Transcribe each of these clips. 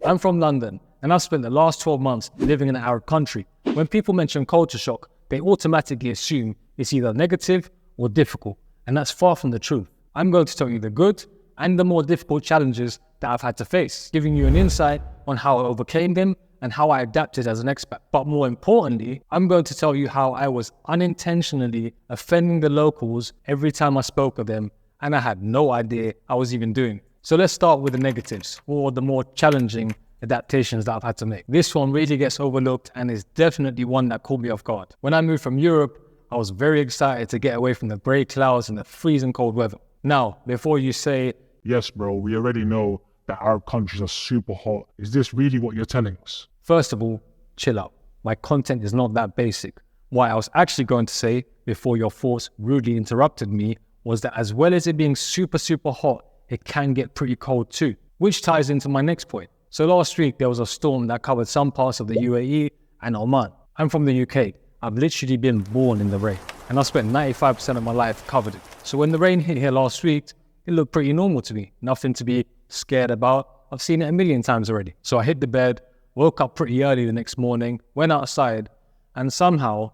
I'm from London, and I've spent the last 12 months living in an Arab country. When people mention culture shock, they automatically assume it's either negative or difficult, and that's far from the truth. I'm going to tell you the good and the more difficult challenges that I've had to face, giving you an insight on how I overcame them and how I adapted as an expat. But more importantly, I'm going to tell you how I was unintentionally offending the locals every time I spoke with them, and I had no idea I was even doing it. So let's start with the negatives, or the more challenging adaptations that I've had to make. This one really gets overlooked and is definitely one that caught me off guard. When I moved from Europe, I was very excited to get away from the grey clouds and the freezing cold weather. Now, before you say, yes, bro, we already know that Arab countries are super hot. Is this really what you're telling us? First of all, chill out. My content is not that basic. What I was actually going to say before your force rudely interrupted me was that as well as it being super, super hot, it can get pretty cold too, which ties into my next point. So last week, there was a storm that covered some parts of the UAE and Oman. I'm from the UK. I've literally been born in the rain, and I spent 95% of my life covered it. So when the rain hit here last week, it looked pretty normal to me. Nothing to be scared about. I've seen it a million times already. So I hit the bed, woke up pretty early the next morning, went outside, and somehow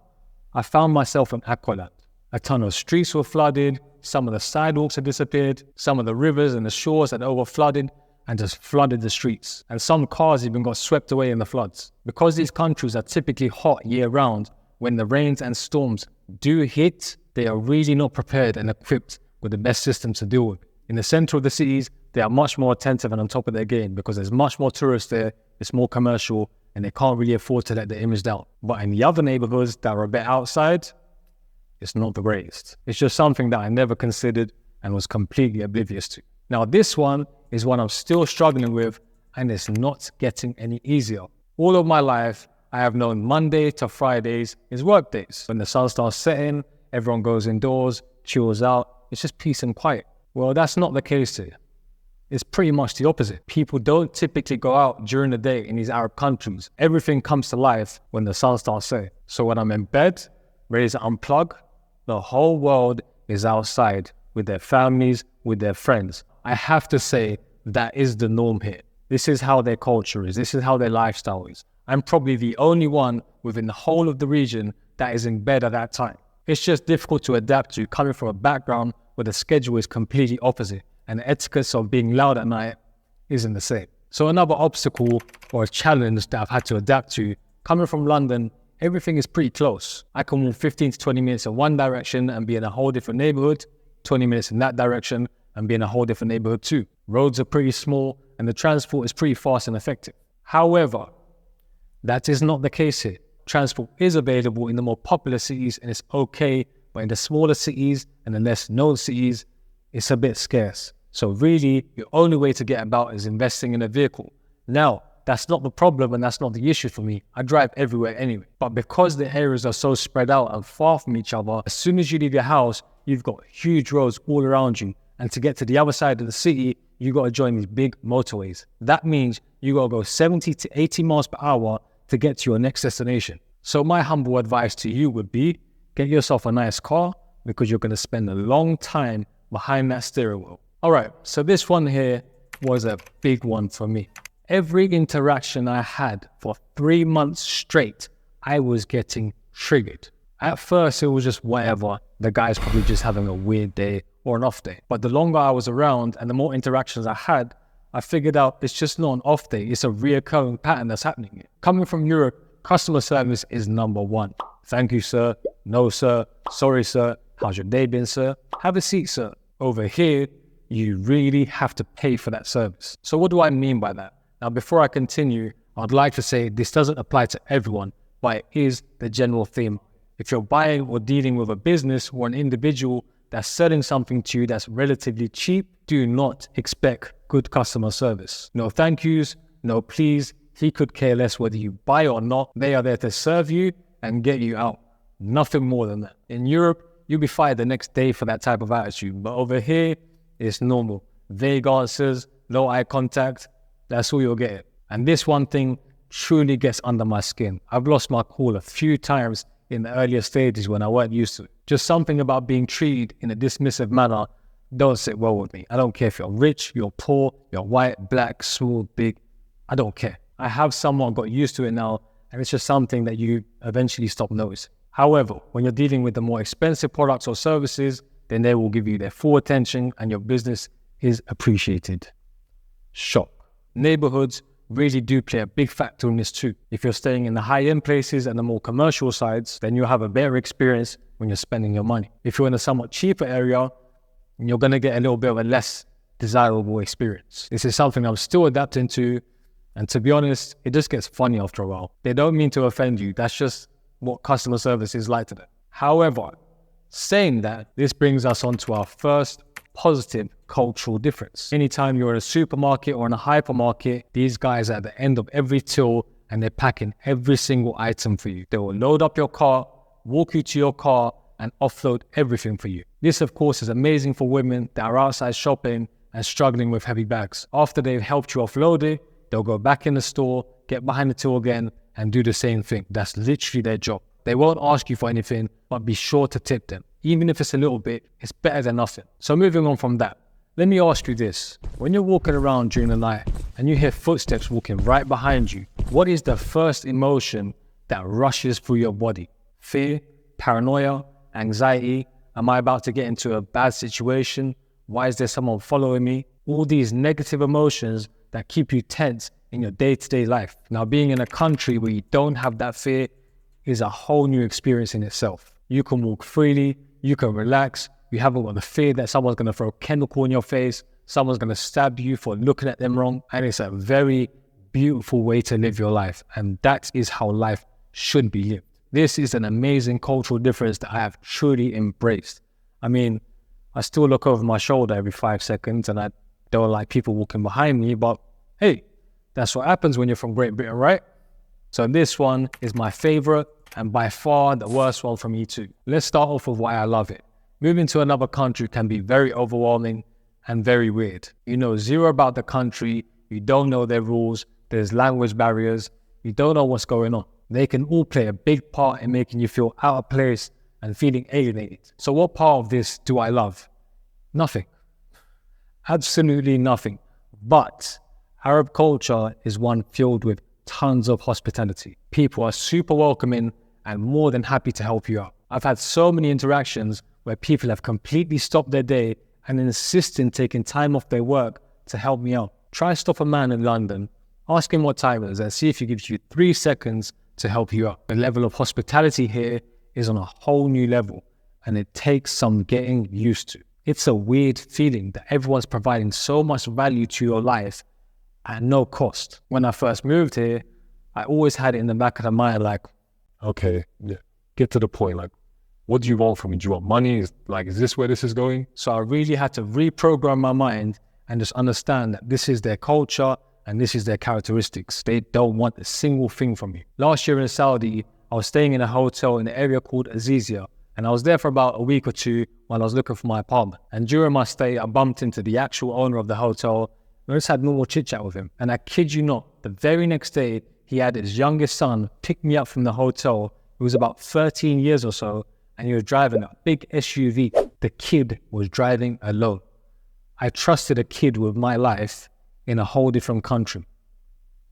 I found myself in Aqualand. A ton of streets were flooded, some of the sidewalks had disappeared, some of the rivers and the shores had overflooded and just flooded the streets. And some cars even got swept away in the floods. Because these countries are typically hot year-round, when the rains and storms do hit, they are really not prepared and equipped with the best systems to deal with. In the center of the cities, they are much more attentive and on top of their game because there's much more tourists there, it's more commercial, and they can't really afford to let the image down. But in the other neighborhoods that are a bit outside, it's not the greatest. It's just something that I never considered and was completely oblivious to. Now this one is one I'm still struggling with, and it's not getting any easier. All of my life, I have known Monday to Fridays is work days. When the sun starts setting, everyone goes indoors, chills out, it's just peace and quiet. Well, that's not the case here. It's pretty much the opposite. People don't typically go out during the day in these Arab countries. Everything comes to life when the sun starts setting. So when I'm in bed, ready to unplug, the whole world is outside with their families, with their friends. I have to say that is the norm here. This is how their culture is. This is how their lifestyle is. I'm probably the only one within the whole of the region that is in bed at that time. It's just difficult to adapt to coming from a background where the schedule is completely opposite and the etiquette of being loud at night isn't the same. So another obstacle or a challenge that I've had to adapt to, coming from London, everything is pretty close. I can walk 15 to 20 minutes in one direction and be in a whole different neighborhood, 20 minutes in that direction and be in a whole different neighborhood too. Roads are pretty small and the transport is pretty fast and effective. However, that is not the case here. Transport is available in the more popular cities and it's okay, but in the smaller cities and the less known cities, it's a bit scarce. So really, your only way to get about is investing in a vehicle. Now, that's not the problem and that's not the issue for me. I drive everywhere anyway. But because the areas are so spread out and far from each other, as soon as you leave your house, you've got huge roads all around you. And to get to the other side of the city, you got to join these big motorways. That means you got to go 70 to 80 miles per hour to get to your next destination. So my humble advice to you would be, get yourself a nice car because you're going to spend a long time behind that steering wheel. All right, so this one here was a big one for me. Every interaction I had for 3 months straight, I was getting triggered. At first, it was just whatever. The guy's probably just having a weird day or an off day. But the longer I was around and the more interactions I had, I figured out it's just not an off day. It's a reoccurring pattern that's happening here. Coming from Europe, customer service is number one. Thank you, sir. No, sir. Sorry, sir. How's your day been, sir? Have a seat, sir. Over here, you really have to pay for that service. So what do I mean by that? Now, before I continue, I'd like to say this doesn't apply to everyone, but it is the general theme. If you're buying or dealing with a business or an individual that's selling something to you that's relatively cheap, do not expect good customer service. No thank yous, no please. He could care less whether you buy or not. They are there to serve you and get you out. Nothing more than that. In Europe, you'll be fired the next day for that type of attitude. But over here, it's normal. Vague answers, no eye contact. That's all you'll get. And this one thing truly gets under my skin. I've lost my cool a few times in the earlier stages when I weren't used to it. Just something about being treated in a dismissive manner don't sit well with me. I don't care if you're rich, you're poor, you're white, black, small, big. I don't care. I have somewhat got used to it now, and it's just something that you eventually stop noticing. However, when you're dealing with the more expensive products or services, then they will give you their full attention and your business is appreciated. Shop. Neighborhoods really do play a big factor in this too. If you're staying in the high-end places and the more commercial sides, then you'll have a better experience when you're spending your money. If you're in a somewhat cheaper area, you're going to get a little bit of a less desirable experience. This is something I'm still adapting to, and to be honest, it just gets funny after a while. They don't mean to offend you. That's just what customer service is like to them. However, saying that, this brings us on to our first positive cultural difference. Anytime you're in a supermarket or in a hypermarket, these guys are at the end of every till and they're packing every single item for you. They will load up your cart, walk you to your car, and offload everything for you. This, of course, is amazing for women that are outside shopping and struggling with heavy bags. After they've helped you offload it, they'll go back in the store, get behind the till again, and do the same thing. That's literally their job. They won't ask you for anything, but be sure to tip them. Even if it's a little bit, it's better than nothing. So moving on from that, let me ask you this. When you're walking around during the night and you hear footsteps walking right behind you, what is the first emotion that rushes through your body? Fear, paranoia, anxiety? Am I about to get into a bad situation? Why is there someone following me? All these negative emotions that keep you tense in your day-to-day life. Now, being in a country where you don't have that fear is a whole new experience in itself. You can walk freely, you can relax, you haven't got the fear that someone's going to throw a chemical in your face, someone's going to stab you for looking at them wrong, and it's a very beautiful way to live your life, and that is how life should be lived. This is an amazing cultural difference that I have truly embraced. I mean, I still look over my shoulder every 5 seconds and I don't like people walking behind me, but hey, that's what happens when you're from Great Britain, right? So this one is my favorite and by far the worst one for me too. Let's start off with why I love it. Moving to another country can be very overwhelming and very weird. You know zero about the country, you don't know their rules, there's language barriers, you don't know what's going on. They can all play a big part in making you feel out of place and feeling alienated. So what part of this do I love? Nothing. Absolutely nothing. But Arab culture is one filled with tons of hospitality. People are super welcoming and more than happy to help you out. I've had so many interactions where people have completely stopped their day and insist in taking time off their work to help me out. Try stop a man in London, ask him what time it is and see if he gives you 3 seconds to help you out. The level of hospitality here is on a whole new level and it takes some getting used to. It's a weird feeling that everyone's providing so much value to your life at no cost. When I first moved here, I always had it in the back of the mind like, okay, yeah, get to the point. Like, what do you want from me? Do you want money? Is this where this is going? So I really had to reprogram my mind and just understand that this is their culture and this is their characteristics. They don't want a single thing from you. Last year in Saudi, I was staying in a hotel in an area called Azizia, and I was there for about a week or two while I was looking for my apartment. And during my stay, I bumped into the actual owner of the hotel. I just had normal chit-chat with him. And I kid you not, the very next day, he had his youngest son pick me up from the hotel. He was about 13 years or so, and he was driving a big SUV. The kid was driving alone. I trusted a kid with my life in a whole different country.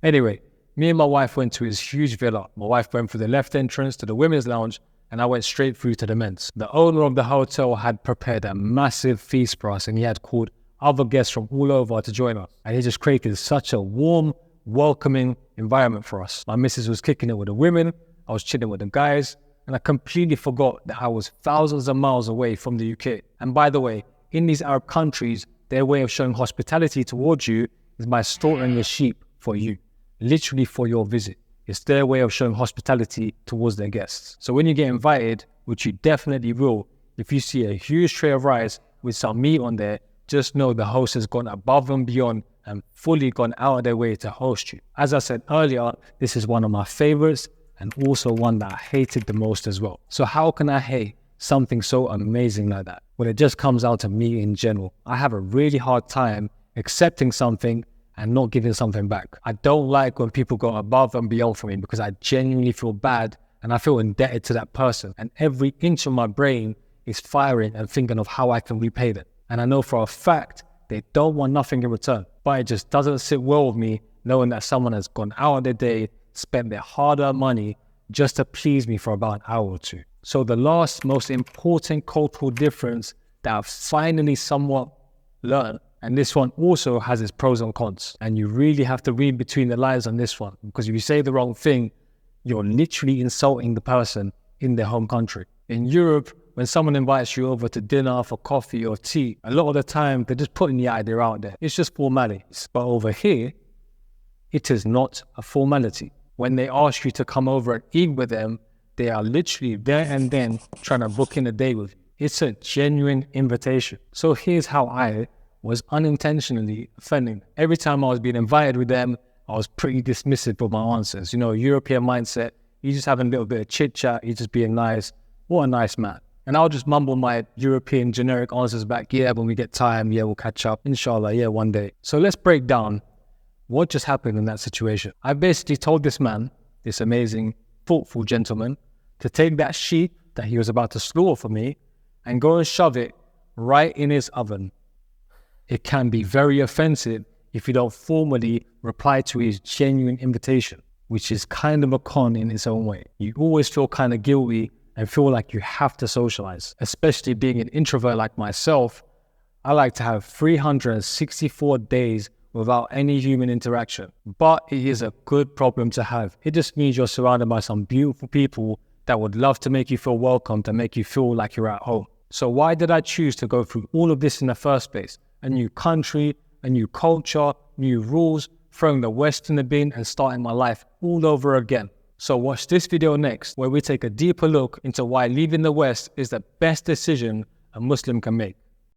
Anyway, me and my wife went to his huge villa. My wife went through the left entrance to the women's lounge, and I went straight through to the men's. The owner of the hotel had prepared a massive feast for us, and he had called other guests from all over to join us. And he just created such a warm, welcoming environment for us. My missus was kicking it with the women, I was chilling with the guys, and I completely forgot that I was thousands of miles away from the UK. And by the way, in these Arab countries, their way of showing hospitality towards you is by slaughtering a sheep for you, literally for your visit. It's their way of showing hospitality towards their guests. So when you get invited, which you definitely will, if you see a huge tray of rice with some meat on there, just know the host has gone above and beyond and fully gone out of their way to host you. As I said earlier, this is one of my favorites and also one that I hated the most as well. So how can I hate something so amazing like that? Well, it just comes out to me in general. I have a really hard time accepting something and not giving something back. I don't like when people go above and beyond for me because I genuinely feel bad and I feel indebted to that person. And every inch of my brain is firing and thinking of how I can repay them. And I know for a fact they don't want nothing in return, but it just doesn't sit well with me knowing that someone has gone out of their day, spent their hard-earned money just to please me for about an hour or two. So the last most important cultural difference that I've finally somewhat learned, and this one also has its pros and cons, and you really have to read between the lines on this one, because if you say the wrong thing, you're literally insulting the person in their home country. In Europe, when someone invites you over to dinner for coffee or tea, a lot of the time they're just putting the idea out there. It's just formalities. But over here, it is not a formality. When they ask you to come over and eat with them, they are literally there and then trying to book in a day with you. It's a genuine invitation. So here's how I was unintentionally offending. Every time I was being invited with them, I was pretty dismissive of my answers. You know, European mindset, you just having a little bit of chit chat, you just being nice. What a nice man. And I'll just mumble my European generic answers back. Yeah, when we get time, yeah, we'll catch up. Inshallah, yeah, one day. So let's break down what just happened in that situation. I basically told this man, this amazing, thoughtful gentleman, to take that sheep that he was about to slaughter for me and go and shove it right in his oven. It can be very offensive if you don't formally reply to his genuine invitation, which is kind of a con in its own way. You always feel kind of guilty and feel like you have to socialize. Especially being an introvert like myself, I like to have 364 days without any human interaction. But it is a good problem to have. It just means you're surrounded by some beautiful people that would love to make you feel welcome, to make you feel like you're at home. So why did I choose to go through all of this in the first place? A new country, a new culture, new rules, throwing the West in the bin and starting my life all over again. So watch this video next, where we take a deeper look into why leaving the West is the best decision a Muslim can make.